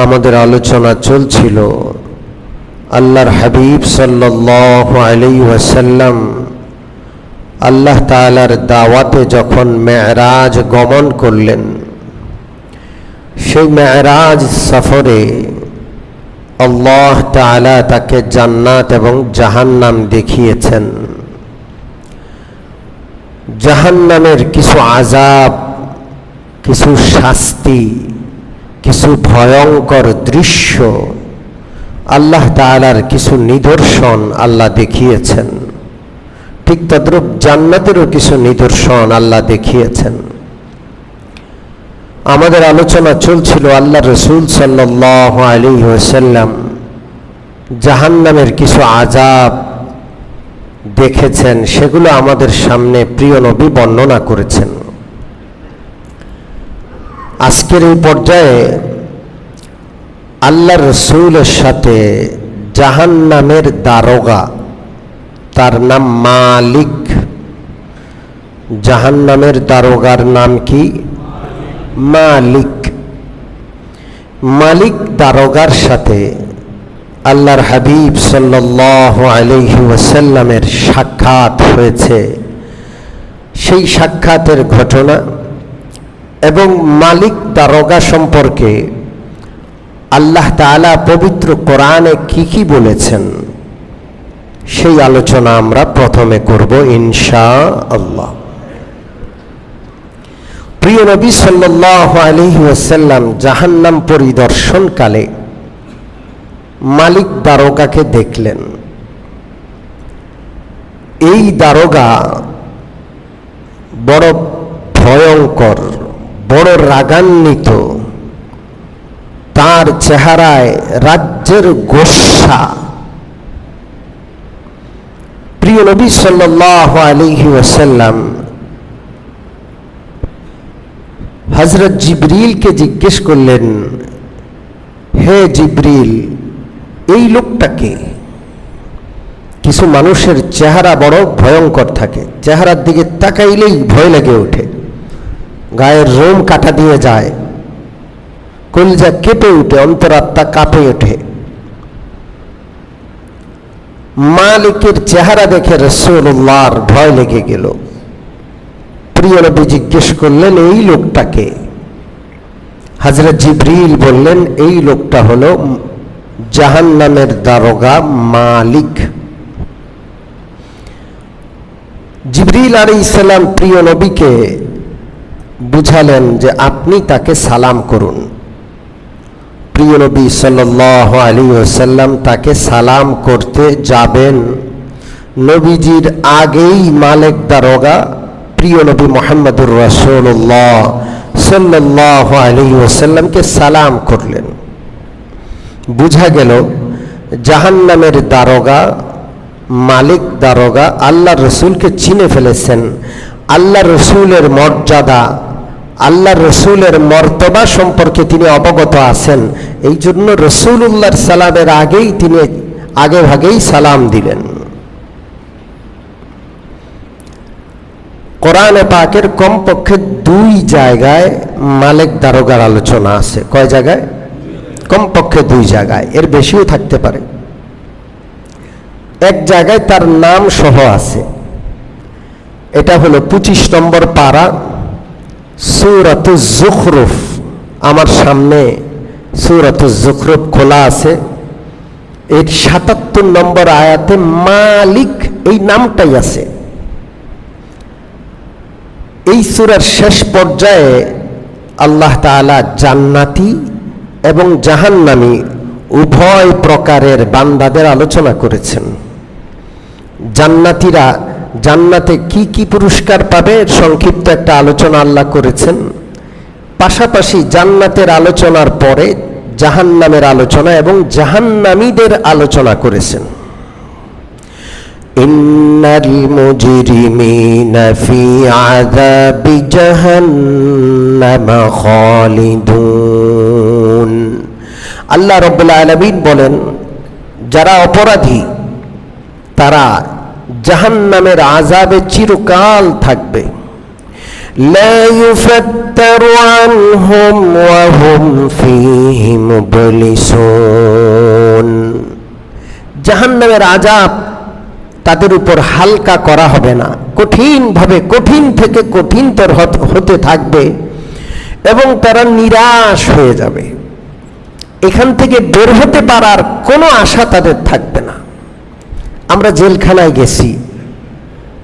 আমাদের আলোচনা চলছিল আল্লাহর হাবিব সাল্লাল্লাহু আলাইহি ওয়াসাল্লাম আল্লাহ তাআলার দাওয়াতে যখন মেরাজ গমন করলেন, সেই মেরাজ সফরে আল্লাহ তাআলা তাকে জান্নাত এবং জাহান্নাম দেখিয়েছেন। জাহান্নামের কিছু আযাব, কিছু শাস্তি, কিছু ভয়ঙ্কর দৃশ্য, আল্লাহ তাআলার কিছু নিদর্শন আল্লাহ দেখিয়েছেন। ঠিক তদ্রূপ জান্নাতেরও কিছু নিদর্শন আল্লাহ দেখিয়েছেন। আমাদের আলোচনা চলছিল আল্লাহ রাসূল সাল্লাল্লাহু আলাইহি ওয়াসাল্লাম জাহান্নামের কিছু আযাব দেখেছেন, সেগুলো আমাদের সামনে প্রিয় নবী বর্ণনা করেছেন। আজকের এই পর্যায়ে আল্লাহ রাসূলের সাথে জাহান্নামের দারোগা, তার নাম মালিক। জাহান্নামের দারোগার নাম কি? মালিক। মালিক দারোগার সাথে আল্লাহর হাবিব সাল্লাল্লাহু আলাইহি ওয়াসাল্লামের সাক্ষাৎ হয়েছে। সেই সাক্ষাতের ঘটনা এবং মালিক দারোগা সম্পর্কে আল্লাহ তাআলা পবিত্র কোরআনে কি বলেছেন, সেই আলোচনা আমরা প্রথমে করব ইনশাআল্লাহ। প্রিয় নবী সাল্লাল্লাহু আলাইহি ওয়াসাল্লাম জাহান্নাম পরিদর্শনকালে মালিক দারোগাকে দেখলেন। এই দারোগা বড় ভয়ঙ্কর, বড় রাগান্বিত, তার চেহারায় রাজ্যের গোস্বা। প্রিয় নবী সাল্লাল্লাহু আলাইহি ওয়াসাল্লাম হযরত জিবরিলকে জিজ্ঞেস করলেন, হে জিবরিল, এই লোকটাকে? কিছু মানুষের চেহারা বড় ভয়ঙ্কর থাকে, চেহারার দিকে তাকাইলেই ভয় লেগে ওঠে, গায়ের রোম কাটা দিয়ে যায়, কলিজা কেঁপে ওঠে, অন্তরাত্মা কাঁপে ওঠে। মালিকের চেহারা দেখে রাসূলুল্লাহর ভয় লেগে গেল। প্রিয় নবী জিজ্ঞেস করলেন, এই লোকটাকে? হযরত জিবরিল বললেন, এই লোকটা হলো জাহান্নামের দারোগা মালিক। জিবরিল আলাইহিস সালাম প্রিয় নবীকে বুঝালেন যে আপনি তাকে সালাম করুন। প্রিয় নবী সাল্লাল্লাহু আলাইহি ওয়াসাল্লাম তাকে সালাম করতে যাবেন। নবীজির আগেই মালিক দারোগা প্রিয় নবী মুহাম্মদুর রাসূলুল্লাহ সাল্লাল্লাহু আলাইহি ওয়াসাল্লামকে সালাম করলেন। বুঝা গেল জাহান্নামের দারোগা, মালিক দারোগা আল্লাহ রসুলকে চিনে ফেলেছেন। আল্লাহ রসুলের মর্যাদা, আল্লাহ রসুলের মর্তবা সম্পর্কে তিনি অবগত আছেন। এই জন্য রসুলুল্লাহর সালামের আগেই তিনি আগেভাগেই সালাম দিলেন। কোরআনে পাকের কমপক্ষে 2 জায়গায় মালিক দারোগার আলোচনা আছে। কয় জায়গায়? কমপক্ষে 2 জায়গায়, এর বেশিও থাকতে পারে। এক জায়গায় তার নাম সহ আছে, এটা হলো 25 নম্বর পারা, সূরাতুজ যুখরুফ। আমার সামনে সূরাতুজ যুখরুফ খোলা আছে। এর 77 নম্বর আয়াতে মালিক এই নামটাই আছে। এই সূরার শেষ পর্যায়ে আল্লাহ তাআলা জান্নাতি এবং জাহান্নামী উভয় প্রকারের বান্দাদের আলোচনা করেছেন। জান্নাতীরা জান্নাতে কি পুরস্কার পাবে সংক্ষিপ্ত একটা আলোচনা আল্লাহ করেছেন। পাশাপাশি জান্নাতের আলোচনার পরে জাহান্নামের আলোচনা এবং জাহান্নামীদের আলোচনা করেছেন। ইন্নাল মুজরিমিনা ফি আযাবি জাহান্নাম খালিদুন। আল্লাহ রাব্বুল আলামিন বলেন, যারা অপরাধী তারা জাহান্নামের আযাবে চিরকাল থাকবে। لا يفتر عنهم وهم فيه مبلسون। জাহান্নামের আযাব তাদের উপর হালকা করা হবে না, কঠিনভাবে কঠিন থেকে কঠিনতর হতে থাকবে এবং তারা নিরাশ হয়ে যাবে। এখান থেকে বের হতে পারার কোনো আশা তাদের থাকবে না। আমরা জেলখানায় গেছি,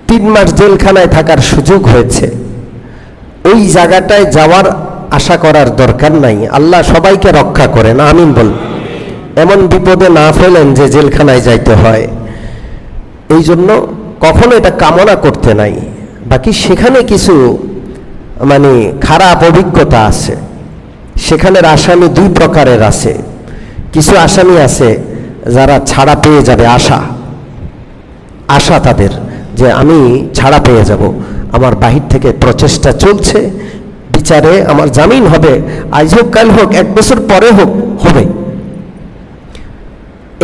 3 মাস জেলখানায় থাকার সুযোগ হয়েছে। ওই জায়গাটায় যাওয়ার আশা করার দরকার নাই। আল্লাহ সবাইকে রক্ষা করেন, আমিন বল। এমন বিপদে না ফেলেন যে জেলখানায় যাইতে হয়, এই জন্য কখনো এটা কামনা করতে নাই। বাকি সেখানে কিছু খারাপ অভিজ্ঞতা আছে। সেখানের আসামি 2 প্রকারের আছে। কিছু আসামি আছে যারা ছাড়া পেয়ে যাবে, আশা তাদের যে আমি ছাড়া পেয়ে যাব, আমার বাহির থেকে প্রচেষ্টা চলছে, বিচারে আমার জামিন হবে, আজ হোক কাল হোক 1 বছর পরে হোক হবে।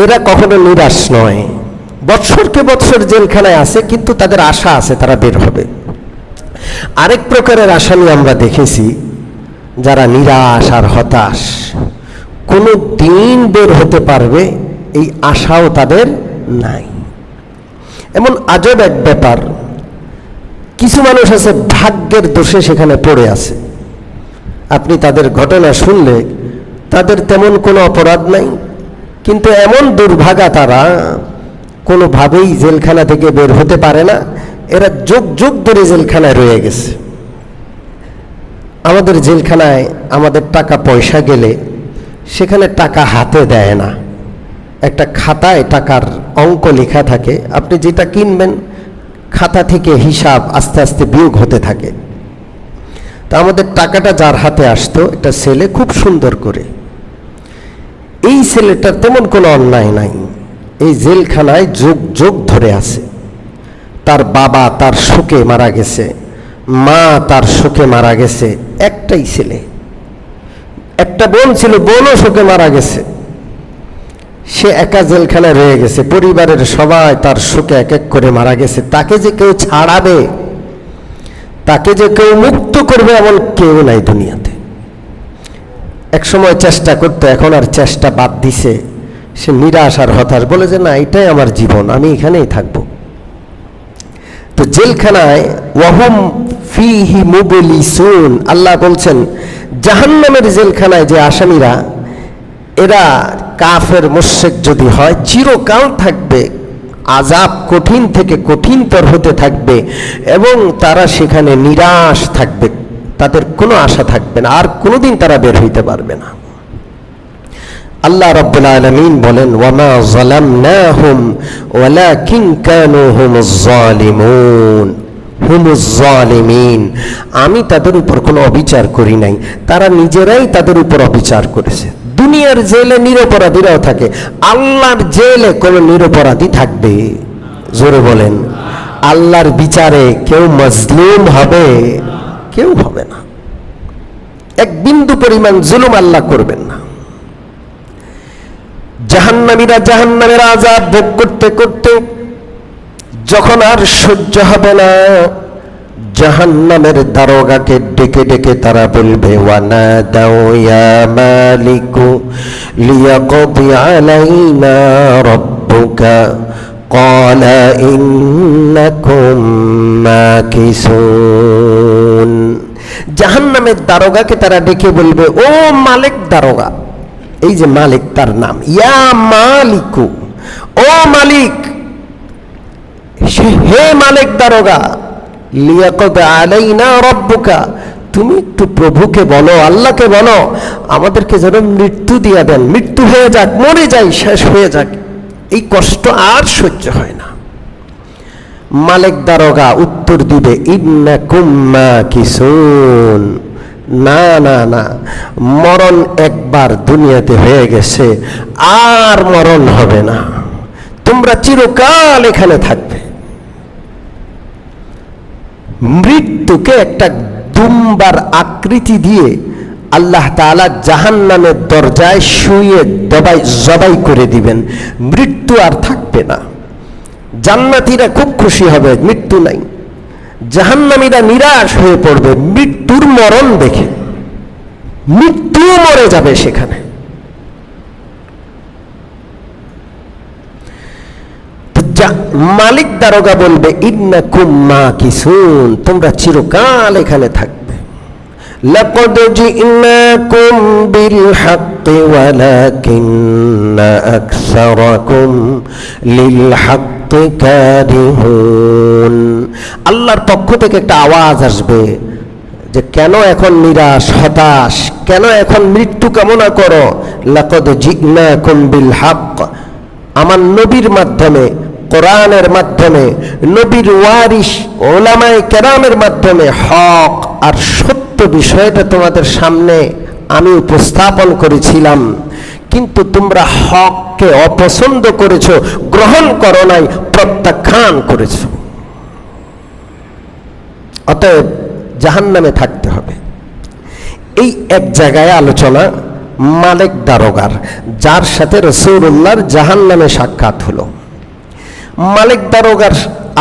এরা কখনো নিরাশ নয়, বৎসরকে বৎসর জেলখানায় আছে, কিন্তু তাদের আশা আছে তারা বের হবে। আরেক প্রকারের আসামি আমরা দেখেছি যারা নিরাশ আর হতাশ, কোনো দিন বের হতে পারবে এই আশাও তাদের নাই। এমন আজব এক ব্যাপার, কিছু মানুষ আছে ভাগ্যের দোষে সেখানে পড়ে আছে। আপনি তাদের ঘটনা শুনলে তাদের তেমন কোনো অপরাধ নাই, কিন্তু এমন দুর্ভাগা তারা কোনোভাবেই জেলখানা থেকে বের হতে পারে না। এরা যুগ যুগ ধরে জেলখানায় রয়ে গেছে। আমাদের জেলখানায় আমাদের টাকা পয়সা গেলে সেখানে টাকা হাতে দেয় না, একটা খাতায় টাকার অঙ্ক লেখা থাকে, আপনি যেটা কিনবেন খাতা থেকে হিসাব আস্তে আস্তে বিয়োগ হতে থাকে। তা আমাদের টাকাটা যার হাতে আসতো, একটা ছেলে খুব সুন্দর করে, এই ছেলেটার তেমন কোনো অন্যায় নাই, এই জেলখানায় যুগ যুগ ধরে আছে। তার বাবা তার শোকে মারা গেছে, মা তার শোকে মারা গেছে, একটাই ছেলে, একটা বোন ছিল, বোনও শোকে মারা গেছে, সে একা জেলখানায় রয়ে গেছে। পরিবারের সবাই তার শোকে এক এক করে মারা গেছে। তাকে যে কেউ ছাড়াবে, তাকে যে কেউ মুক্ত করবে, এমন কেউ নাই দুনিয়াতে। এক সময় চেষ্টা করতো, এখন আর চেষ্টা বাদ দিছে। সে নিরাশ আর হতাশ, বলে যে না, এটাই আমার জীবন, আমি এখানেই থাকবো। তো জেলখানায় ওয়াহুম ফিহি মুবলিসুন, আল্লাহ বলছেন জাহান্নামের জেলখানায় যে আসামিরা, এরা কাফের মুশরিক যদি হয় চিরকাল থাকবে, আযাব কঠিন থেকে কঠিনতর হতে থাকবে এবং তারা সেখানে নিরাশ থাকবে, তাদের কোনো আশা থাকবে না, আর কোনোদিন তারা বের হইতে পারবে না। আল্লাহ রাব্বুল আলামিন বলেন ওয়ামা যালামনাহুম ওয়ালাকিন কানু হুমুজ জালিমিন, আমি তাদের উপর কোনো অবিচার করি নাই, তারা নিজেরাই তাদের উপর অবিচার করেছে। দুনিয়ার জেলে নিরপরাধীরাও থাকে, আল্লাহর জেলে কোনো নিরপরাধী থাকবে? জোরে বলেন, আল্লাহর বিচারে কেউ মজলুম হবে? কেউ হবে না। এক বিন্দু পরিমাণ জুলুম আল্লাহ করবেন না। জাহান্নামীরা জাহান্নামের আযাব ভোগ করতে করতে যখন আর সহ্য হবে না, জাহান্নামের দারোগাকে ডেকে ডেকে তারা বলবে ওয়ানাদাউ ইয়া মালিকু লিয়াকদি আলাইনা রাব্বুকা ক্বালা ইন্নাকুম মাকিসুন। জাহান্নামের দারোগাকে তারা ডেকে বলবে, ও মালিক দারোগা, এই যে মালিক তার নাম, ইয়া মালিকু, ও মালিক, হে মালিক দারোগা, লিয়াকদ আলাইনা রাব্বুকা, তুমি একটু প্রভুকে বলো, আল্লাহকে বলো, আমাদেরকে যেন মৃত্যু দিয়া দেন, মৃত্যু হয়ে যাক, মরে যাই, শেষ হয়ে যাক, এই কষ্ট আর সহ্য হয় না। মালিক দারোগা উত্তর দিবে ইন্নাকুম মাকিসুন, না না না, মরণ একবার দুনিয়াতে হয়ে গেছে, আর মরণ হবে না, তোমরা চিরকাল এখানে থাকবে। মৃত্যুকে একটা দুম্বার আকৃতি দিয়ে আল্লাহ তাআলা জাহান্নামের দরজায় শুয়ে জবাই করে দিবেন, মৃত্যু আর থাকবে না। জান্নাতীরা খুব খুশি হবে, মৃত্যু নাই। জাহান্নামীরা নিরাশ হয়ে পড়বে মৃত্যুর মরণ দেখে, মৃত্যু মরে যাবে সেখানে। মালিক দারোগা বলবে ইন্নাকুম মাকিসুন, তোমরা চিরকাল এখানে থাকবে। লাকাদ জিনাকুম বিল হাক্কি ওয়ালাকিন্না আকসারাকুম লিল হাক্কি কারিহুন। আল্লাহর পক্ষ থেকে একটা আওয়াজ আসবে যে কেন এখন নিরাশ হতাশ, কেন এখন মৃত্যু কামনা করো। লাকাদ জিনাকুম বিল হক, আমার নবীর মাধ্যমে, কোরআনের মাধ্যমে, নবীর ওয়ারিস ওলামায়ে কেরামের মাধ্যমে হক আর সত্য বিষয়টা তোমাদের সামনে আমি উপস্থাপন করেছিলাম, কিন্তু তোমরা হককে অপছন্দ করেছো, গ্রহণ করো নাই, প্রত্যাখ্যান করেছো। অতএব জাহান্নামে থাকতে হবে। এই এক জায়গায় আলোচনা মালিক দারোগার, যার সাথে রাসূলুল্লাহর জাহান্নামে সাক্ষাৎ হলো। মালিক দারোগার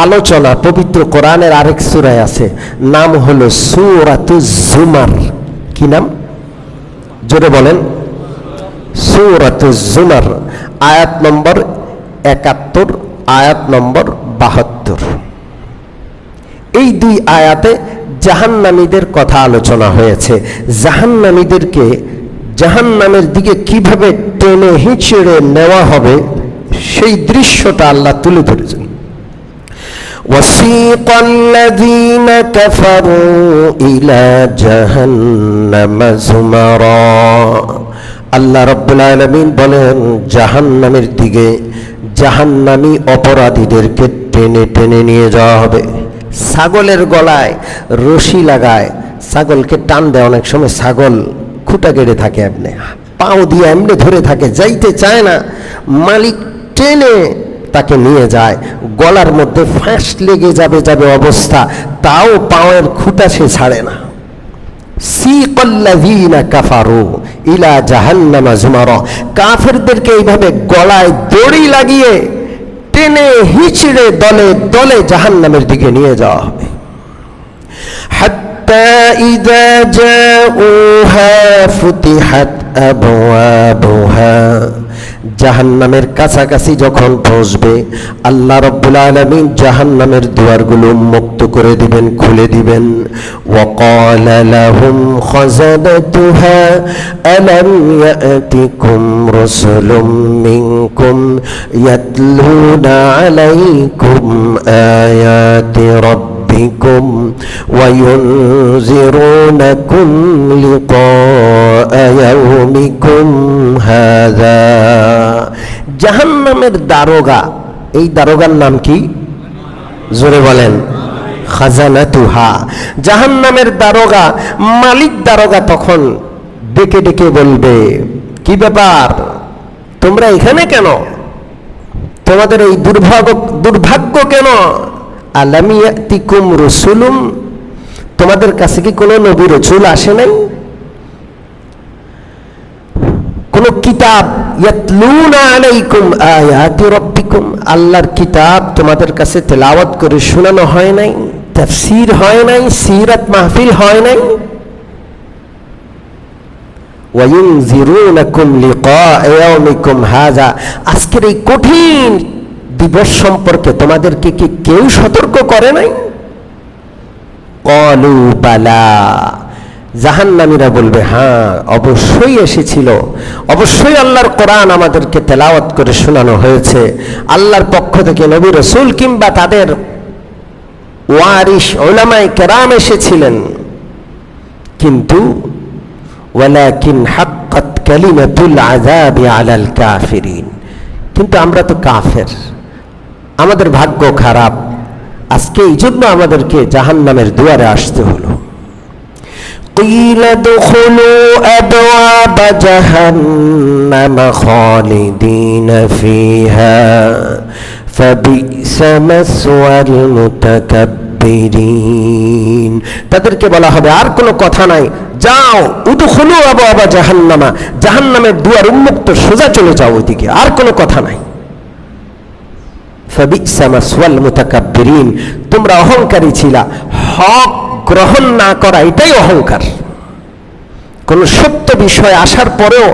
আলোচনা পবিত্র কোরআনের আরেক সূরায় আছে, নাম হলো সূরাতুজ জুমার। কি নাম? জোরে বলেন। সূরাতুজ জুমার, আয়াত নম্বর 71, আয়াত নম্বর 72। এই দুই আয়াতে জাহান্নামীদের কথা আলোচনা হয়েছে। জাহান্নামীদেরকে জাহান্নামের দিকে কিভাবে টেনে হিঁচড়ে নেওয়া হবে সেই দৃশ্যটা আল্লাহ তুলে ধরেছেন। وَسِيقَ الَّذِينَ كَفَرُوا إِلَى جَهَنَّمَ زُمَرًا। আল্লাহ রাব্বুল আলামিন বলেন, জাহান্নামের দিকে জাহান্নামী অপরাধীদেরকে টেনে টেনে নিয়ে যাওয়া হবে। ছাগলের গলায় রশি লাগায় ছাগলকে টান দেয়। অনেক সময় ছাগল খুঁটা কেটে থাকে, এমনি পাও দিয়ে এমনি ধরে থাকে, যাইতে চায় না, মালিক টেনে তাকে নিয়ে যায়। গলার মধ্যে ফাঁস লেগে যাবে যাবে অবস্থা, তাও পাওয়ের খুঁটা সে ছাড়ে না। সিকাল্লাযীনা কাফারু ইলা জাহান্নামা যুমারা, কাফেরদেরকে এইভাবে গলায় দড়ি লাগিয়ে টেনে হিচড়ে দলে দলে জাহান্নামের দিকে নিয়ে যাওয়া হবে। হাত্তা ইযা জাউহা ফুতিহাত আবওয়াবুহা, জাহান্নামের কাছাকাছি যখন পৌঁছবে আল্লাহ রাব্বুল আলামিন জাহান্নামের দুয়ারগুলো উন্মুক্ত করে দিবেন, খুলে দিবেন। ওয়াকালা লাহুম খাযানাতুহা আলাম ইয়াতিকুম রাসূলুম মিনকুম ইয়াতলুনা আলাইকুম আয়াতি রাব্বিকুম ওয়া ইউনযিরুনাকুম লিকাআ ইয়াউমিকুম হাযা। জাহান্নামের দারোগা, এই দারোগার নাম কি? জোরে বলেন। খাজানাতুহা, জাহান্নামের দারোগা, মালিক দারোগা তখন ডেকে ডেকে বলবে, কি ব্যাপার, তোমরা এখানে কেন? তোমাদের এই দুর্ভাগ্য কেন? আলাম ইয়াতিকুম রাসূলুম, তোমাদের কাছে কি কোনো নবী রাসূল আসে নাই? কোন কিতাব, ইয়াতলুনা আলাইকুম আয়াতি রাব্বিকুম, আল্লাহর কিতাব তোমাদের কাছে তেলাওয়াত করে শোনানো হয় নাই? তাফসীর হয় নাই? সিরাত মাহফিল হয় নাই? ওয়া ইউনযিরুনাকুম লিকাআ ইয়াউমিকুম হাযা, আজকের এই কঠিন দিবস সম্পর্কে তোমাদেরকে কি কেউ সতর্ক করে নাই? ক্বালু বালা, জাহান্নামীরা বলবে, হ্যাঁ অবশ্যই এসেছিল, অবশ্যই আল্লাহর কোরআন আমাদেরকে তেলাওয়াত করে শোনানো হয়েছে, আল্লাহর পক্ষ থেকে নবী রাসূল কিংবা তাদের ওয়ারিস উলামায়ে কেরাম এসেছিলেন, কিন্তু ওয়ালাকিন হাক্কাত কালিমাতুল আযাবি আলাল কাফিরিন, কিন্তু আমরা তো কাফের, আমাদের ভাগ্য খারাপ, আজকে এই জন্য আমাদেরকে জাহান্নামের দুয়ারে আসতে হলো। قيل ادخلوا أبواب جهنم خالدين فيها فبئس مثوى المتكبرين, তাদেরকে বলা হবে আর কোনো কথা নাই, যাও উদখুলু আবওয়াবা জাহান্নামা, জাহান্নামের দুয়ার উন্মুক্ত, সোজা চলে যাও ওইদিকে, আর কোনো কথা নাই। ফাবিসা মাসওয়াল মুতাকাব্বিরিন, তোমরা অহংকারী ছিলা। হক গ্রহণ না করা এটাই অহংকার। কোন সত্য বিষয় আসার পরেও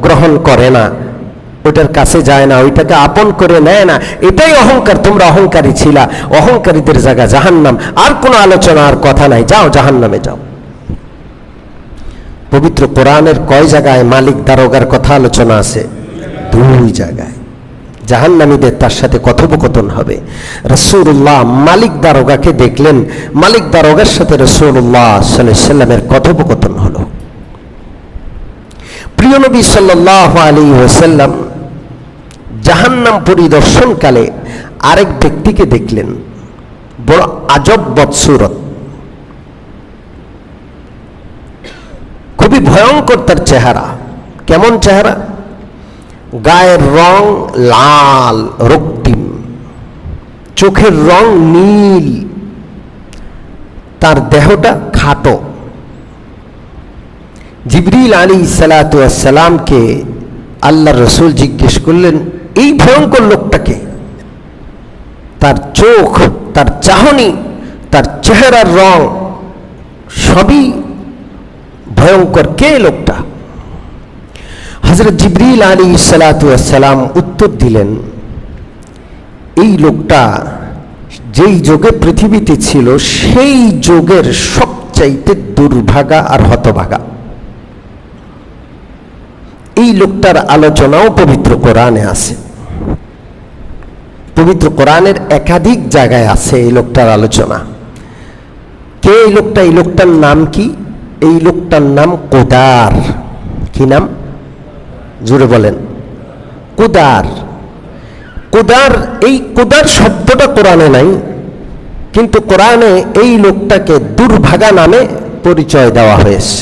গ্রহণ করে না, ওইটার কাছে যায় না, ওইটাকে আপন করে নেয় না, এটাই অহংকার। তোমরা অহংকারী ছিলা, অহংকারীদের জায়গা জাহান্নাম। আর কোনো আলোচনা আর কথা নাই, যাও জাহান্নামে যাও। পবিত্র কোরআনের কয় জায়গায় মালিক দারোগার কথা আলোচনা আছে? 2 জায়গায়। জাহান্নামীদের তার সাথে কথোপকথন হবে। রাসূলুল্লাহ মালিক দারোগাকে দেখলেন, মালিক দারোগার সাথে রাসূলুল্লাহ সাল্লাল্লাহু আলাইহি ওয়াসাল্লামের কথোপকথন হলো। প্রিয় নবী সাল্লাল্লাহু আলাইহি ওয়াসাল্লাম জাহান্নাম পরিদর্শনকালে আরেক ব্যক্তিকে দেখলেন, বড় আজব বদসুরত, খুবই ভয়ঙ্কর তার চেহারা। কেমন চেহারা? গায়ের রং লাল রক্তিম, চোখের রং নীল, তার দেহটা খাটো। জিবরিল আলাইহিসসালাতু ওয়াসসালামকে আল্লাহর রাসূল জিজ্ঞেস করলেন, এই ভয়ঙ্কর লোকটাকে? তার চোখ, তার চাহনি, তার চেহারার রং সবই ভয়ঙ্কর, কে লোকটা? হযরত জিবরিল আলাইহিসসালাতু ওয়াসসালাম উত্তর দিলেন, এই লোকটা যেই যুগে পৃথিবীতে ছিল সেই যুগের সবচাইতে দুর্ভাগা আর হতভাগা। এই লোকটার আলোচনাও পবিত্র কোরআনে আছে, পবিত্র কোরআনের একাধিক জায়গায় আছে এই লোকটার আলোচনা। কে এই লোকটা? এই লোকটার নাম কি? এই লোকটার নাম কুদার। কি নাম? জোরে বলেন। কুদার। কুদার, এই কুদার শব্দটা কোরআনে নাই, কিন্তু কোরআনে এই লোকটাকে দুর্ভাগা নামে পরিচয় দেওয়া হয়েছে।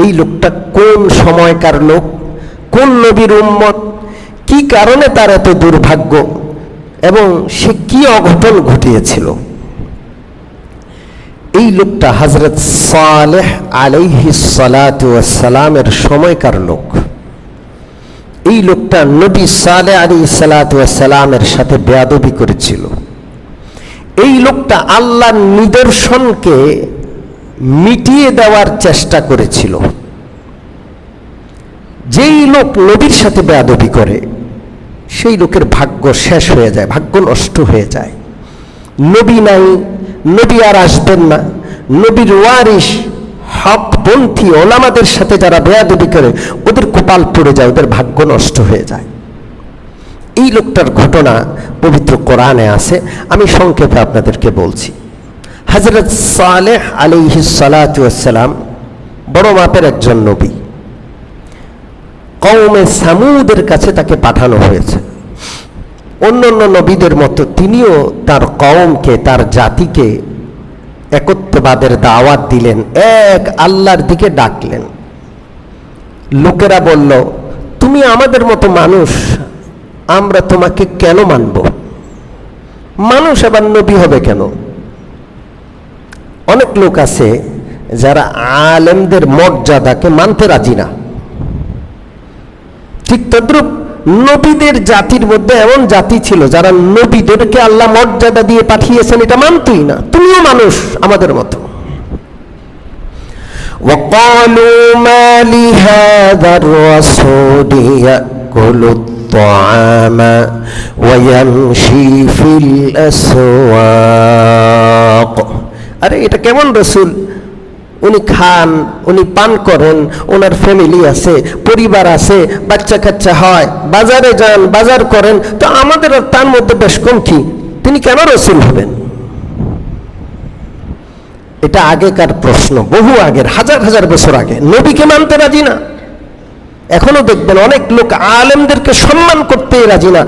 এই লোকটা কোন সময়কার লোক, কোন নবীর উম্মত, কি কারণে তার এত দুর্ভাগ্য এবং সে কি অঘটন ঘটিয়েছিল? এই লোকটা হযরত সালেহ আলাইহিস সালাতু ওয়াস সালামের সময়কার লোক। এই লোকটা নবী সালেহ আলাইহিস সালাতু ওয়াস সালামের সাথে বেয়াদবি করেছিল। এই লোকটা আল্লাহর নিদর্শনকে মিটিয়ে দেওয়ার চেষ্টা করেছিল। যেই লোক নবীর সাথে বেয়াদবি করে সেই লোকের ভাগ্য শেষ হয়ে যায়, ভাগ্য নষ্ট হয়ে যায়। নবী নাই, নবী আর আসবেন না, নবীর ওয়ারিস হকপন্থী ওলামাদের সাথে যারা বেয়াদবি করে ওদের কপাল পড়ে যায়, ওদের ভাগ্য নষ্ট হয়ে যায়। এই লোকটার ঘটনা পবিত্র কোরআনে আছে, আমি সংক্ষেপে আপনাদেরকে বলছি। হযরত সালেহ আলাইহিস সালাতু ওয়াস সালাম বড় মাপের একজন নবী। কওমে সামুদের কাছে তাকে পাঠানো হয়েছে। অন্যান্য নবীদের মতো তিনিও তার কওমকে, তার জাতিকে একত্ববাদের দাওয়াত দিলেন, এক আল্লাহর দিকে ডাকলেন। লোকেরা বলল, তুমি আমাদের মতো মানুষ, আমরা তোমাকে কেন মানব? মানুষ আবার নবী হবে কেন? অনেক লোক আছে যারা আলেমদের মর্যাদাকে মানতে রাজি না। ঠিক তদ্রূপ নবীদের জাতির মধ্যে এমন জাতি ছিল যারা নবীদেরকে আল্লাহ মর্যাদা দিয়ে পাঠিয়েছেন এটা মানতই না। তুমিও মানুষ আমাদের মতো। وقالوا ما لهذا الرسول يأكل الطعام ويمشي في الأسواق। আরে এটা কেমন রাসূল? উনি খান, উনি পান করেন, ওনার ফ্যামিলি আছে, পরিবার আছে, বাচ্চা কাচ্চা হয়, বাজারে যান, বাজার করেন, তো আমাদের আর তার মধ্যে বেশ কম কি? তিনি কেন রাসূল হবেন? এটা আগেকার প্রশ্ন, বহু আগের, হাজার হাজার বছর আগে। নবীকে মানতে রাজি না। এখনো দেখবেন অনেক লোক আলেমদেরকে সম্মান করতে রাজি না।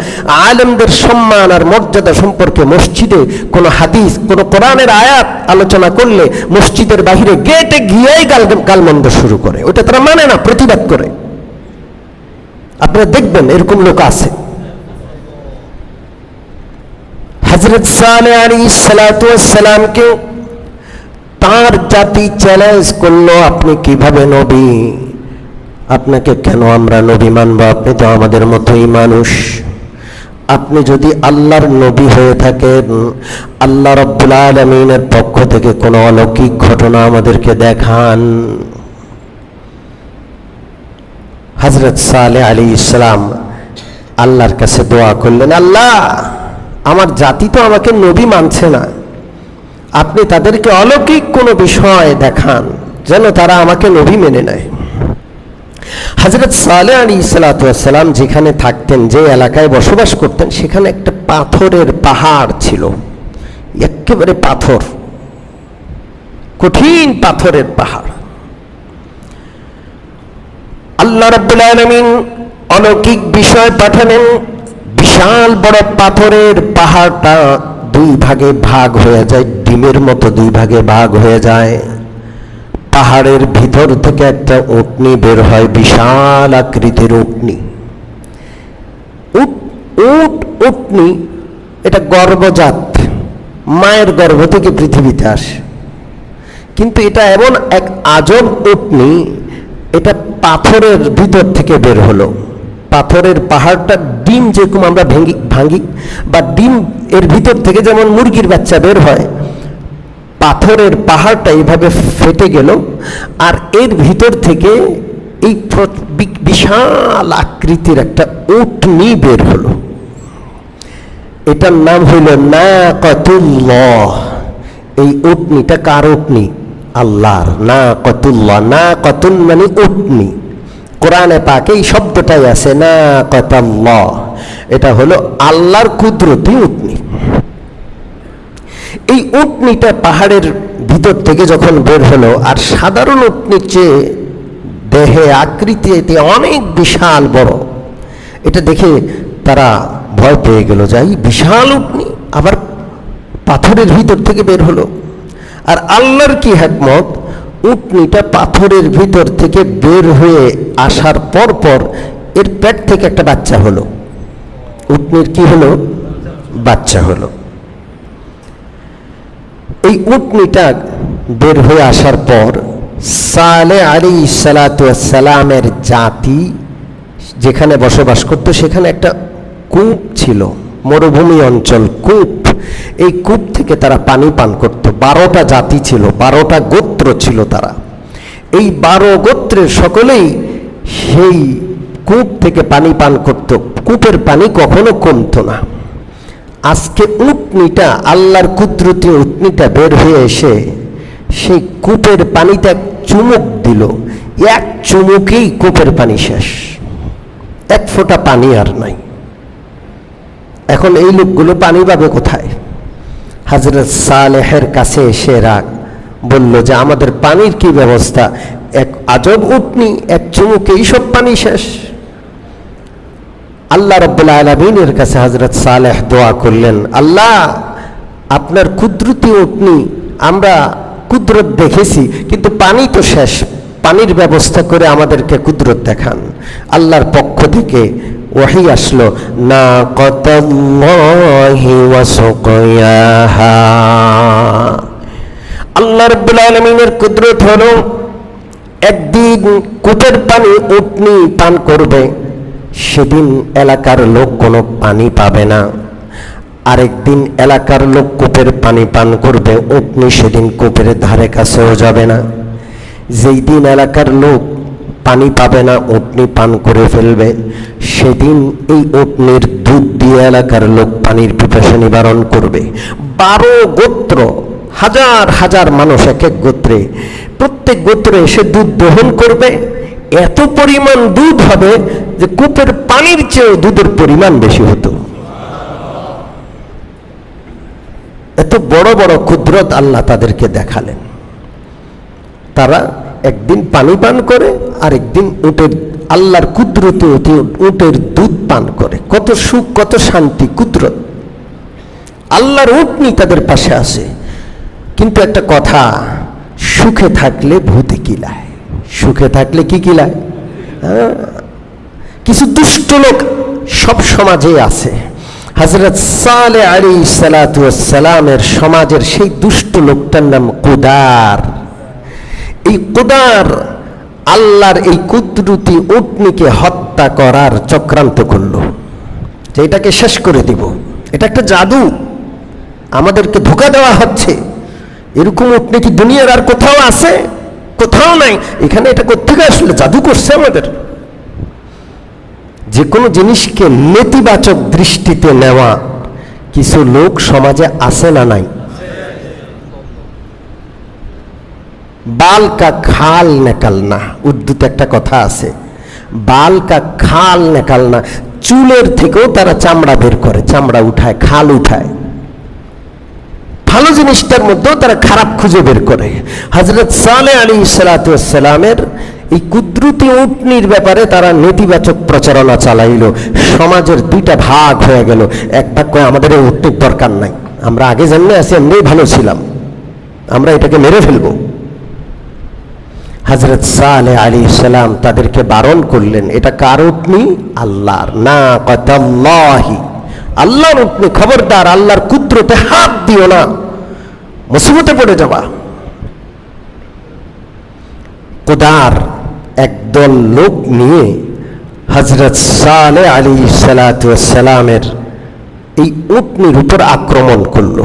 আলেমদের সম্মান আর মর্যাদা সম্পর্কে মসজিদে কোনো হাদিস, কোনো কোরআনের আয়াত আলোচনা করলে মসজিদের বাহিরে গেটে গিয়েই গালমন্দ শুরু করে, ওটা তারা মানে না, প্রতিবাদ করে। আপনারা দেখবেন এরকম লোক আছে। হযরত সালেহ আলাইহিস সালাতু ওয়াস সালামকে তার জাতি চ্যালেঞ্জ করলো, আপনি কিভাবে নবী? আপনাকে কেন আমরা নবী মানব? আপনি তো আমাদের মতোই মানুষ। আপনি যদি আল্লাহর নবী হয়ে থাকেন, আল্লাহ রাব্বুল আলামিনের পক্ষ থেকে কোনো অলৌকিক ঘটনা আমাদেরকে দেখান। হযরত সালেহ আলাইহিস সালাম আল্লাহর কাছে দোয়া করলেন, আল্লাহ, আমার জাতি তো আমাকে নবী মানছে না, আপনি তাদেরকে অলৌকিক কোনো বিষয় দেখান যেন তারা আমাকে নবী মেনে নেয়। হযরত সালেহ আলাইহিস সালাম যেখানে থাকতেন, যে এলাকায় বসবাস করতেন, সেখানে একটা পাথরের পাহাড় ছিল, একেবারে পাথর, কঠিন পাথরের পাহাড়। আল্লাহ রাব্বুল আলামিন অলৌকিক বিষয় পাঠালেন, বিশাল বড় পাথরের পাহাড়টা দুই ভাগে ভাগ হয়ে যায়, ডিমের মতো দুই ভাগে ভাগ হয়ে যায়। পাহাড়ের ভিতর থেকে একটা উটনি বের হয়, বিশাল আকৃতির উটনি। উটনি এটা গর্ভজাত, মায়ের গর্ভ থেকে পৃথিবীতে আসে, কিন্তু এটা এমন এক আজব উটনি, এটা পাথরের ভিতর থেকে বের হলো। পাথরের পাহাড়টা ডিম যেরকম আমরা ভাঙি বা ডিম এর ভিতর থেকে যেমন মুরগির বাচ্চা বের হয়, পাথরের পাহাড়টা এইভাবে ফেটে গেল, আর এর ভিতর থেকে এই বিশাল আকৃতির একটা উটনি বের হলো। এটার নাম হইল নাকাতুল্লাহ। এই উটনিটা কার উটনি? আল্লাহর। নাকাতুল্লাহ, নাকাতুন মানে উটনি। কোরআনে পাকে এই শব্দটাই আছে, নাকাতুল্লাহ। এটা হলো আল্লাহর কুদরতি উটনি। এই উটনিটা পাহাড়ের ভিতর থেকে যখন বের হলো, আর সাধারণ উটনির চেয়ে দেহে আকৃতিতে অনেক বিশাল বড়, এটা দেখে তারা ভয় পেয়ে গেল, যাই বিশাল উটনি আবার পাথরের ভিতর থেকে বের হলো। আর আল্লাহর কি হিকমত, উটনিটা পাথরের ভিতর থেকে বের হয়ে আসার পর পর এর পেট থেকে একটা বাচ্চা হলো। উটনির কি হলো? বাচ্চা হলো। এই উটনিটা বের হয়ে আসার পর সালেহ আলাইহিস সালামের জাতি যেখানে বসবাস করত, সেখানে একটা কূপ ছিল, মরুভূমি অঞ্চল, কূপ। এই কূপ থেকে তারা পানি পান করত। 12টা জাতি ছিল, 12টা গোত্র ছিল তারা। এই 12 গোত্রের সকলেই সেই কূপ থেকে পানি পান করত। কূপের পানি কখনো কমতো না। আজকে উটনিটা, আল্লাহর কুদরতি উটনিটা বের হয়ে এসে সেই কূপের পানিতে এক চুমুক দিল, এক চুমুকেই কূপের পানি শেষ, এক ফোঁটা পানি আর নাই। এখন এই লোকগুলো পানি পাবে কোথায়? হযরত সালেহের কাছে এসে বলল যে আমাদের পানির কি ব্যবস্থা? এক আজব উটনি, এক চুমুকেই সব পানি শেষ। আল্লাহ রাব্বুল আলামিনের কাছে হযরত সালেহ দোয়া করলেন, আল্লাহ, আপনার কুদরতি উটনি, আমরা কুদরত দেখেছি, কিন্তু পানি তো শেষ, পানির ব্যবস্থা করে আমাদেরকে কুদরত দেখান। আল্লাহর পক্ষ থেকে ওহী আসলো, নাকাতুল্লাহি ওয়া সুকিয়াহা। আল্লাহ রাব্বুল আলামিনের কুদরত হলো, একদিন কূপের পানি উটনি পান করবে, সেদিন এলাকার লোক কোনো পানি পাবে না। আরেকদিন এলাকার লোক কূপের পানি পান করবে, উটনি সেদিন কূপের ধারে কাছেও যাবে না। যেই দিন এলাকার লোক পানি পাবে না, উটনি পান করে ফেলবে, সেদিন এই উটনির দুধ দিয়ে এলাকার লোক পানির পিপাসা নিবারণ করবে। 12 গোত্র, হাজার হাজার মানুষ এক এক গোত্রে, প্রত্যেক গোত্রে এসে দুধ দহন করবে। এত পরিমাণ দুধ হবে যে কূপের পানির চেয়েও দুধের পরিমাণ বেশি হতো। এত বড় বড় কুদরত আল্লাহ তাদেরকে দেখালেন। তারা একদিন পানি পান করে, আর একদিন উটের, আল্লাহর কুদরতে উটের দুধ পান করে। কত সুখ, কত শান্তি, কুদরত। আল্লাহর উটনি তাদের পাশে আসে। কিন্তু একটা কথা, সুখে থাকলে ভূতে কিলায়। সুখে থাকলে কি কিলায়? কিছু দুষ্ট লোক সব সমাজে আছে। হযরত সালেহ আলাইহিস সালামের সমাজের সেই দুষ্ট লোকটার নাম কুদার। এই কুদার আল্লাহর এই কুদরতি উটনিকে হত্যা করার চক্রান্ত করল। যে এটাকে শেষ করে দিব। এটা একটা জাদু, আমাদেরকে ধোঁকা দেওয়া হচ্ছে। এরকম উটনি কি দুনিয়ার আর কোথাও আছে? কোথাও নাই। এখানে এটা কোত্থেকে আসলে জাদু করছে আমাদের। যে কোনো জিনিসকে নেতিবাচক দৃষ্টিতে নেওয়া কিছু লোক সমাজে আছে না নাই? বাল কা খাল নেকালনা, উর্দুতে একটা কথা আছে, বাল কা খাল নেকালনা, চুলের থেকেও তারা চামড়া বের করে, চামড়া উঠায়, খাল উঠায়। ভালো জিনিসটার মধ্যেও তারা খারাপ খুঁজে বের করে। হযরত সালেহ আলাইহিস সালাতু ওয়াস সালামের এই কুদরতি উটনির ব্যাপারে তারা নেতিবাচক প্রচারণা চালাইল। সমাজের দুইটা ভাগ হয়ে গেল। এক ভাগ কয় আমাদের এই উটনির দরকার নাই, আমরা আগে জানলে আছি, আমরাই ভালো ছিলাম, আমরা এটাকে মেরে ফেলবো। হযরত সালেহ আলাইহিস সালাম তাদেরকে বারণ করলেন, এটা কার উটনি? আল্লাহর। নাকাতাল্লাহি, আল্লাহর উটনি, খবরদার আল্লাহর কুদরতে হাত দিও না, মুসিবতে পড়ে যাবা। খোদার একদল লোক নিয়ে হযরত সালেহ আলাইহিস সালাতু ওয়াস সালামের এই উটনির উপর আক্রমণ করলো।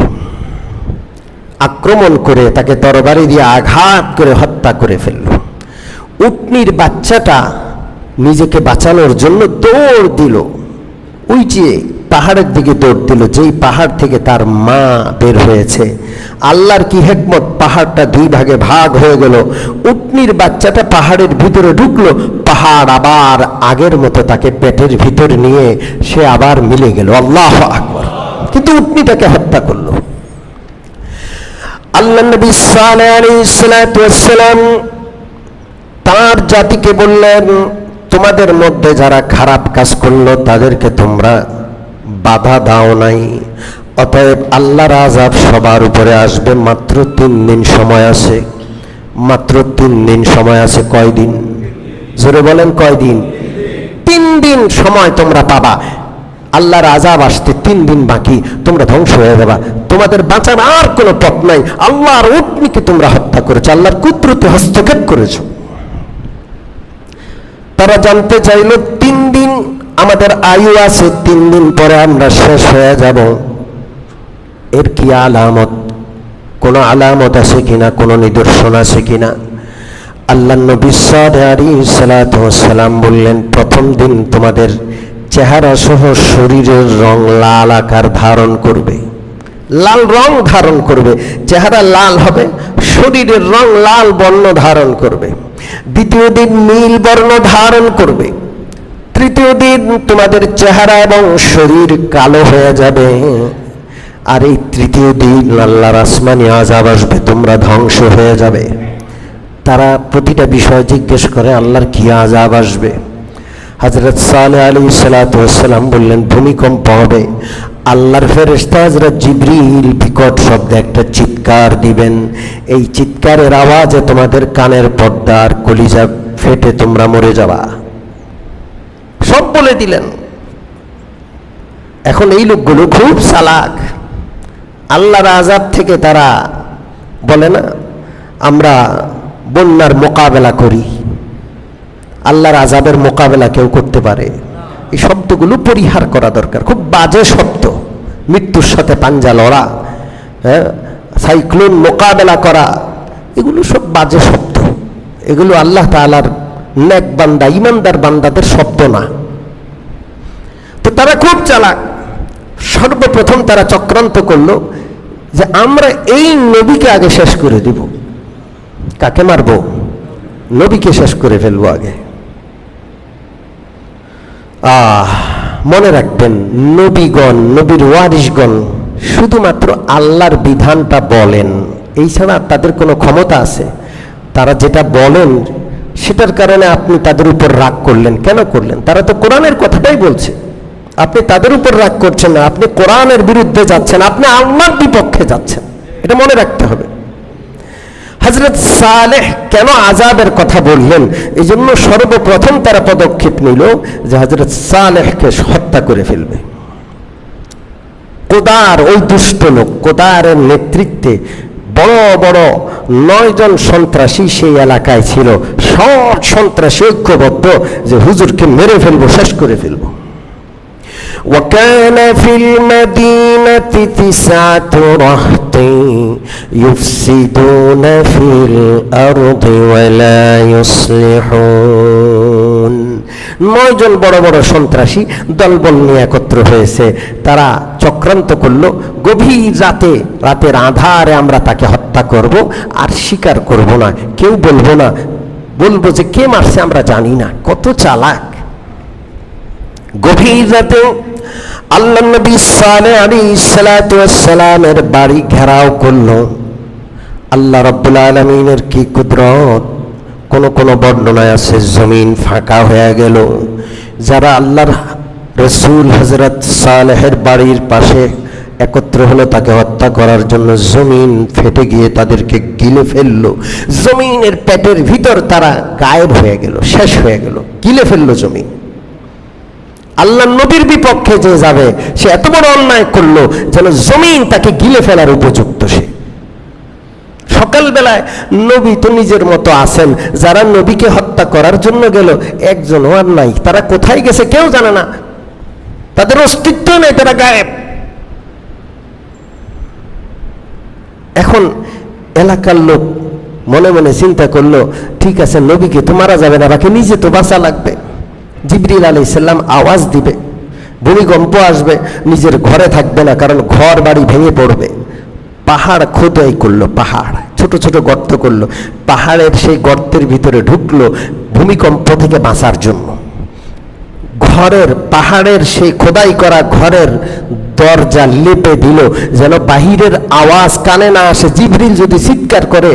আক্রমণ করে তাকে তরবারি দিয়ে আঘাত করে হত্যা করে ফেলল। উটনির বাচ্চাটা নিজেকে বাঁচানোর জন্য দৌড় দিল, ওই যে পাহাড়ের দিকে দৌড় দিল, যেই পাহাড় থেকে তার মা বের হয়েছে। আল্লাহর কি হিকমত, পাহাড়টা দুই ভাগে ভাগ হয়ে গেল। উটনির বাচ্চাটা পাহাড়ের ভিতরে ঢুকলো, পাহাড় আবার আগের মতো তাকে পেটের ভিতর নিয়ে সে আবার মিলে গেল। আল্লাহু আকবার। কিন্তু উটনিটাকে হত্যা করলো। আল্লাহ নবী সালেহ আলাইহিস সালাতু ওয়াস সালাম তার জাতিকে বললেন, তোমাদের মধ্যে যারা খারাপ কাজ করলো তাদেরকে তোমরা বাধা দাও নাই, অতএব আল্লাহর আযাব সবার উপরে আসবে। মাত্র 3 দিন সময় আছে, মাত্র 3 দিন সময় আছে। কয় দিন? জোরে বলেন, কয় দিন? 3 দিন সময় তোমরা পাবা। আল্লাহর আযাব আসতে 3 দিন বাকি, তোমরা ধ্বংস হয়ে যাবা, তোমাদের বাঁচার আর কোনো পথ নাই। আল্লাহর উটনিকে তোমরা হত্যা করেছো, আল্লাহর কুদরতে হস্তক্ষেপ করেছো। তারা জানতে চাইল 3 দিন আমাদের আয়ু আছে, 3 দিন পরে আমরা শেষ হয়ে যাব, এর কি আলামত? কোনো আলামত আছে কিনা, কোনো নিদর্শন আছে কিনা? আল্লাহ নবী সালেহ আলাইহিস সালাতু ওয়াস সালাম বললেন, প্রথম দিন তোমাদের চেহারা সহ শরীরের রং লাল আকার ধারণ করবে, লাল রং ধারণ করবে, চেহারা লাল হবে, শরীরের রং লাল বর্ণ ধারণ করবে। দ্বিতীয় দিন নীল বর্ণ ধারণ করবে। তৃতীয় দিন তোমাদের চেহারা এবং শরীর কালো হয়ে যাবে। আর এই তৃতীয় দিন আল্লাহর আসমানি আযাব আসবে, তোমরা ধ্বংস হয়ে যাবে। তারা প্রতিটা বিষয় জিজ্ঞেস করে, আল্লাহর কি আযাব আসবে? হযরত সালেহ আলাইহিস সালাতু ওয়াস সালাম বললেন, ভূমিকম্প হবে। আল্লাহর ফেরেশতা হযরত জিবরিল বিকট শব্দে একটা চিৎকার দিবেন। এই চিৎকারের আওয়াজে তোমাদের কানের পর্দার কলিজা ফেটে তোমরা মরে যাবা। সব বলে দিলেন। এখন এই লোকগুলো খুব চালাক। আল্লাহর আযাব থেকে তারা বলে না, আমরা বন্যার মোকাবেলা করি, আল্লাহর আযাবের মোকাবেলা কেউ করতে পারে? এই শব্দগুলো পরিহার করা দরকার। খুব বাজে শব্দ, মৃত্যুর সাথে পাঞ্জা লড়া, হ্যাঁ, সাইক্লোন মোকাবেলা করা, এগুলো সব বাজে শব্দ। এগুলো আল্লাহ তাআলার নেক বান্দা, ইমানদার বান্দাদের শব্দ না। তো তারা খুব চালাক। সর্বপ্রথম তারা চক্রান্ত করলো যে আমরা এই নবীকে আগে শেষ করে দিব। কাকে মারবো? নবীকে শেষ করে ফেলবো আগে। মনে রাখবেন, নবীগণ, নবীর ওয়ারিসগণ শুধুমাত্র আল্লাহর বিধানটা বলেন, এই ছাড়া তাদের কোনো ক্ষমতা আছে? তারা যেটা বলেন সেটার কারণে আপনি তাদের উপর রাগ করলেন, কেন করলেন? তারা তো কোরআনের কথাটাই বলছে। আপনি তাদের উপর রাগ করছেন না, আপনি কোরআনের বিরুদ্ধে যাচ্ছেন, আপনি আল্লাহর বিপক্ষে যাচ্ছেন। এটা মনে রাখতে হবে। হযরত সালেহ কেন আযাবের কথা বললেন? এই জন্য সর্বপ্রথম তারা পদক্ষেপ নিল যে হযরত সালেহকে হত্যা করে ফেলবে। কোদার, ওই দুষ্ট লোক কোদারের নেতৃত্বে বড় বড় 9 জন সন্ত্রাসী সেই এলাকায় ছিল। সব সন্ত্রাসী ঐক্যবদ্ধ যে হুজুরকে মেরে ফেলবো, শেষ করে ফেলবো। وكان في المدينة 9 رهط يفسدون في الأرض ولا يصلحون। 9 জন বড় বড় সন্ত্রাসী দলবল নিয়ে একত্র হয়েছে। তারা চক্রান্ত করলো, গভীর রাতে, রাতের আঁধারে আমরা তাকে হত্যা করব, আর স্বীকার করব না, কেউ বলবো না, বলবো যে কে মারছে আমরা জানি না। কত চালাক! গভীর রাতে আল্লাহ নবী সালেহ আলাইহিস সালাতু ওয়াস সালামের বাড়ি ঘেরাও করলো। আল্লাহ রাব্বুল আলামিনের কি কুদরত! কোন কোন বর্ণনায় আছে জমিন ফাঁকা হয়ে গেল। যারা আল্লাহর রাসূল হযরত সালেহের বাড়ির পাশে একত্র হলো তাকে হত্যা করার জন্য, জমিন ফেটে গিয়ে তাদেরকে গিলে ফেললো। জমিনের পেটের ভিতর তারা গায়েব হয়ে গেল, শেষ হয়ে গেল, গিলে ফেললো জমিন। আল্লাহ নবীর বিপক্ষে যে যাবে সে এত বড় অন্যায় করলো যেন জমিন তাকে গিলে ফেলার উপযুক্ত। সে সকালবেলায় নবী তো নিজের মতো আছেন, যারা নবীকে হত্যা করার জন্য গেল একজনও আর নাই। তারা কোথায় গেছে কেউ জানে না, তাদের অস্তিত্ব নেই, তারা গায়েব। এখন এলাকার লোক মনে মনে চিন্তা করলো, ঠিক আছে নবীকে তো মারা যাবে না, বাকি নিজে তো বাঁচা লাগবে। জিবরিল আলাইহিস সালাম আওয়াজ দিবে, ভূমিকম্প আসবে, নিজের ঘরে থাকবে না, কারণ ঘর বাড়ি ভেঙে পড়বে। পাহাড় খোদাই করলো, পাহাড় ছোট ছোট গর্ত করলো, পাহাড়ের সেই গর্তের ভিতরে ঢুকলো ভূমিকম্প থেকে বাঁচার জন্য। ঘরের পাহাড়ের সেই খোদাই করা ঘরের দরজা লেপে দিল যেন বাহিরের আওয়াজ কানে না আসে। জিবরিল যদি চিৎকার করে,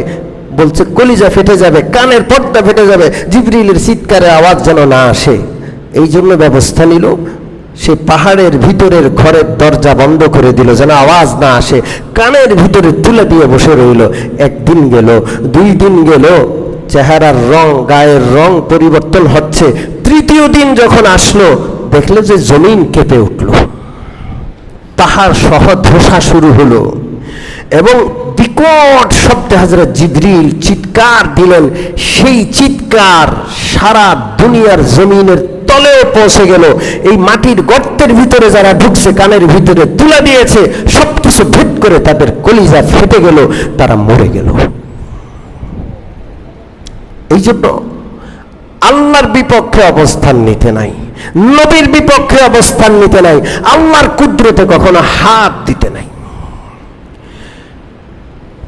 বলছে কলিজা ফেটে যাবে, কানের পর্দা ফেটে যাবে, জিবরিলের চিৎকারের আওয়াজ যেন না আসে, এই জন্য ব্যবস্থা নিল। সে পাহাড়ের ভিতরের ঘরের দরজা বন্ধ করে দিল যেন আওয়াজ না আসে, কানের ভিতরে তুলে দিয়ে বসে রইল। 1 দিন গেল, 2 দিন গেল, চেহারার রং, গায়ের রং পরিবর্তন হচ্ছে। 3য় দিন যখন আসলো, দেখলো যে জমিন কেঁপে উঠল, পাহাড় সহ ধসা শুরু হলো, এবং বিকট শব্দে হযরত জিবরিল চিৎকার দিলেন। সেই চিৎকার সারা দুনিয়ার জমিনের তলেও পৌঁছে গেল। এই মাটির গর্তের ভিতরে যারা ঢুকছে, কানের ভিতরে তুলে দিয়েছে, সবকিছু ভেদ করে তাদের কলিজা ফেটে গেল, তারা মরে গেল। এই জন্য আল্লাহর বিপক্ষে অবস্থান নিতে নাই, নবীর বিপক্ষে অবস্থান নিতে নাই, আল্লাহর কুদরতে কখনো হাত দিতে নাই।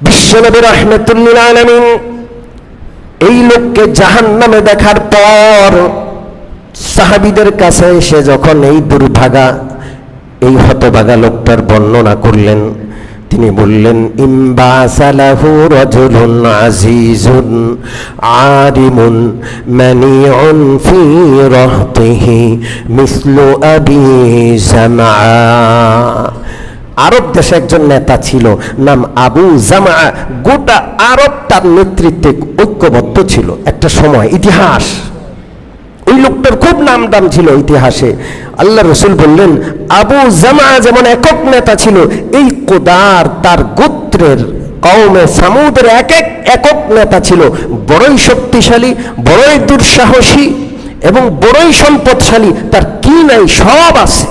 বিশ্বনবী রাহমাতুল্লিল আলামিন এই লোককে জাহান্নামে দেখার পর সাহাবীদের কাছে এসে যখন এই দুর্ভাগা, এই হতভাগা লোকটার বর্ণনা করলেন, তিনি বললেন, ইমবাসালাহু রাজুলুন আজিজুন আরিমুন মানিউন ফি রাহতিহি মিসলু আবি জামআ। আরব দেশে একজন নেতা ছিল, নাম আবু জামআ। গোটা আরব তার নেতৃত্বে ঐক্যবদ্ধ ছিল একটা সময়, ইতিহাস। ওই লোকটার খুব নাম দাম ছিল ইতিহাসে। আল্লাহ রসুল বললেন, আবু জামআ যেমন একক নেতা ছিল, এই কোদার তার গোত্রের কওমে সামুদের একক নেতা ছিল, বড়ই শক্তিশালী, বড়ই দুঃসাহসী এবং বড়ই সম্পদশালী। তার কি নাই, সব আছে,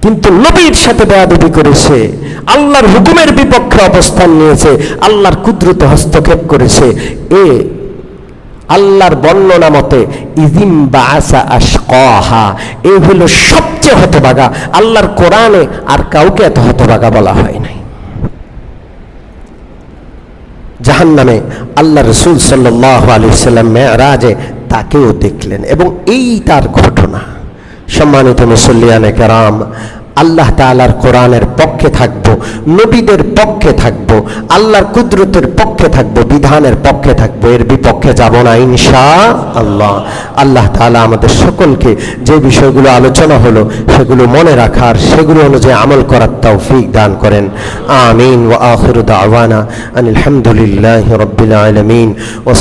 কিন্তু নবীর সাথে বেয়াদবি করেছে, আল্লাহর হুকুমের বিপক্ষে অবস্থান নিয়েছে, আল্লাহর কুদরতে হস্তক্ষেপ করেছে। এ আল্লাহর বর্ণনা মতে ইজিম বাআসা আশকাহা, এই হলো সবচেয়ে হতভাগা। আল্লাহর কোরআনে আর কাউকে এত হতভাগা বলা হয় নাই। জাহান্নামে আল্লাহ রাসূল সাল্লাল্লাহু আলাইহি সাল্লাম মেরাজে তাকেও দেখলেন, এবং এই তার ঘটনা। সম্মানিত মুসল্লিয়ানে কেরাম, আল্লাহ তাআলার কোরআনের পক্ষে থাকবো, নবীদের পক্ষে থাকবো, আল্লাহর কুদরতের পক্ষে থাকবো, বিধানের পক্ষে থাকবো, এর বিপক্ষে যাব না ইনশাআল্লাহ। আল্লাহ তাআলা আমাদের সকলকে যে বিষয়গুলো আলোচনা হলো সেগুলো মনে রাখার, সেগুলো অনুযায়ী আমল করার তৌফিক দান করেন। আমিন। ওয়া আখিরু দাওয়ানা আনিল হামদুলিল্লাহি রাব্বিল আলামিন। ওয়া